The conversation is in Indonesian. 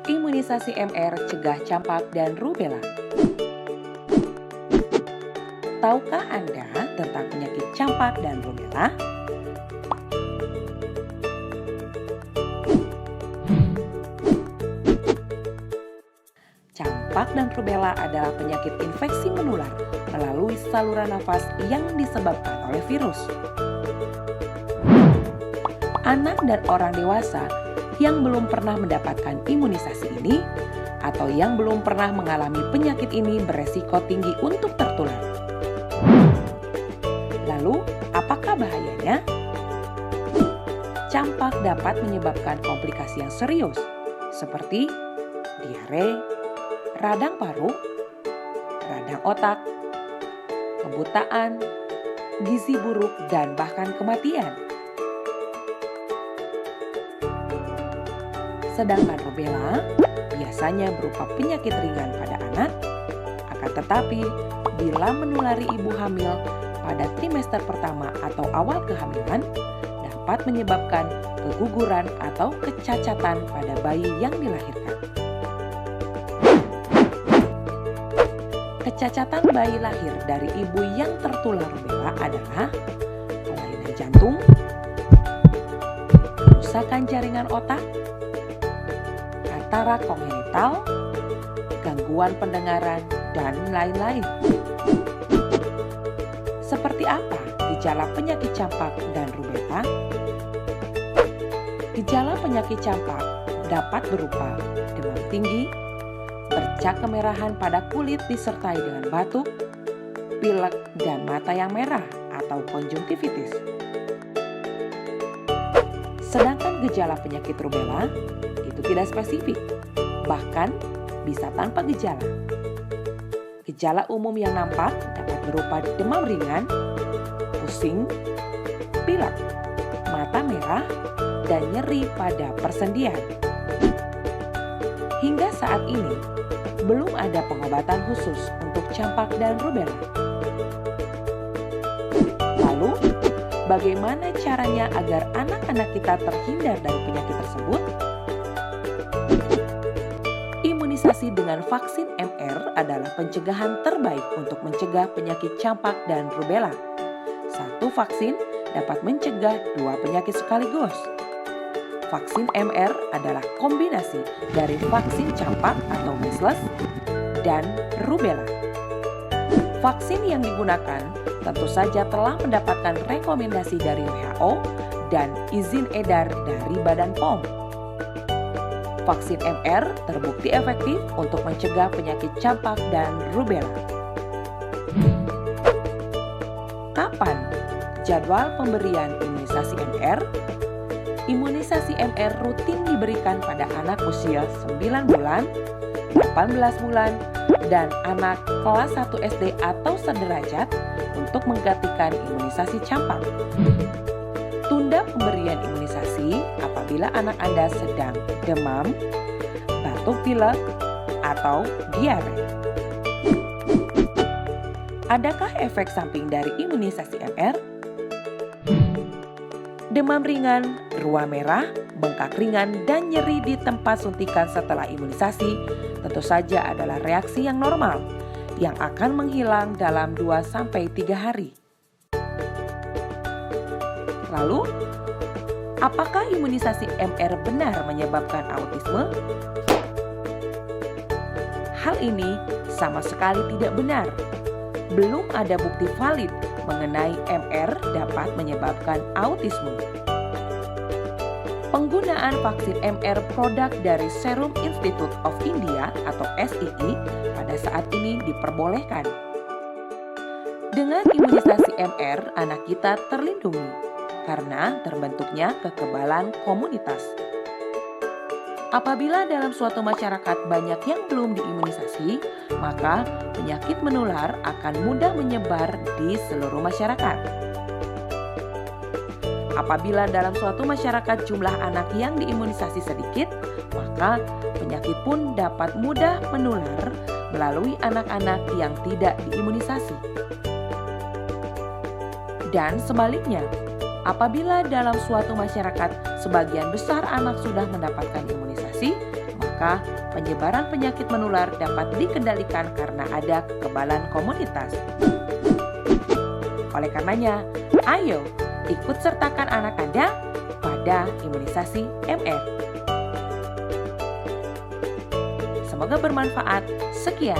Imunisasi MR cegah campak dan rubella. Tahukah Anda tentang penyakit campak dan rubella? Campak dan rubella adalah penyakit infeksi menular melalui saluran nafas yang disebabkan oleh virus. Anak dan orang dewasa yang belum pernah mendapatkan imunisasi ini atau yang belum pernah mengalami penyakit ini beresiko tinggi untuk tertular. Lalu, apakah bahayanya? Campak dapat menyebabkan komplikasi yang serius seperti diare, radang paru, radang otak, kebutaan, gizi buruk, dan bahkan kematian. Sedangkan rubella biasanya berupa penyakit ringan pada anak, akan tetapi bila menulari ibu hamil pada trimester pertama atau awal kehamilan, dapat menyebabkan keguguran atau kecacatan pada bayi yang dilahirkan. Kecacatan bayi lahir dari ibu yang tertular rubella adalah kelainan jantung, kerusakan jaringan otak, katarak kongenital, gangguan pendengaran, dan lain-lain. Seperti apa gejala penyakit campak dan rubella? Gejala penyakit campak dapat berupa demam tinggi, bercak kemerahan pada kulit disertai dengan batuk, pilek, dan mata yang merah atau konjungtivitis. Sedangkan gejala penyakit rubella itu tidak spesifik, bahkan bisa tanpa gejala. Gejala umum yang nampak dapat berupa demam ringan, pusing, pilek, mata merah, dan nyeri pada persendian. Hingga saat ini, belum ada pengobatan khusus untuk campak dan rubella. Lalu, bagaimana caranya agar anak-anak kita terhindar dari penyakit tersebut? Imunisasi dengan vaksin MR adalah pencegahan terbaik untuk mencegah penyakit campak dan rubella. Satu vaksin dapat mencegah dua penyakit sekaligus. Vaksin MR adalah kombinasi dari vaksin campak atau measles dan rubella. Vaksin yang digunakan tentu saja telah mendapatkan rekomendasi dari WHO dan izin edar dari Badan POM. Vaksin MR terbukti efektif untuk mencegah penyakit campak dan rubella. Kapan jadwal pemberian imunisasi MR? Imunisasi MR rutin diberikan pada anak usia 9 bulan, 18 bulan, dan anak kelas 1 SD atau sederajat untuk menggantikan imunisasi campak. Tunda pemberian imunisasi apabila anak Anda sedang demam, batuk pilek, atau diare. Adakah efek samping dari imunisasi MR? Demam ringan, ruam merah, bengkak ringan, dan nyeri di tempat suntikan setelah imunisasi tentu saja adalah reaksi yang normal yang akan menghilang dalam 2-3 hari. Lalu, apakah imunisasi MR benar menyebabkan autisme? Hal ini sama sekali tidak benar. Belum ada bukti valid mengenai MR dapat menyebabkan autisme. Penggunaan vaksin MR produk dari Serum Institute of India atau SII pada saat ini diperbolehkan. Dengan imunisasi MR, anak kita terlindungi karena terbentuknya kekebalan komunitas. Apabila dalam suatu masyarakat banyak yang belum diimunisasi, maka penyakit menular akan mudah menyebar di seluruh masyarakat. Apabila dalam suatu masyarakat jumlah anak yang diimunisasi sedikit, maka penyakit pun dapat mudah menular melalui anak-anak yang tidak diimunisasi. Dan sebaliknya, apabila dalam suatu masyarakat sebagian besar anak sudah mendapatkan imunisasi, maka penyebaran penyakit menular dapat dikendalikan karena ada kekebalan komunitas. Oleh karenanya, ayo ikut sertakan anak Anda pada imunisasi MR. Semoga bermanfaat. Sekian.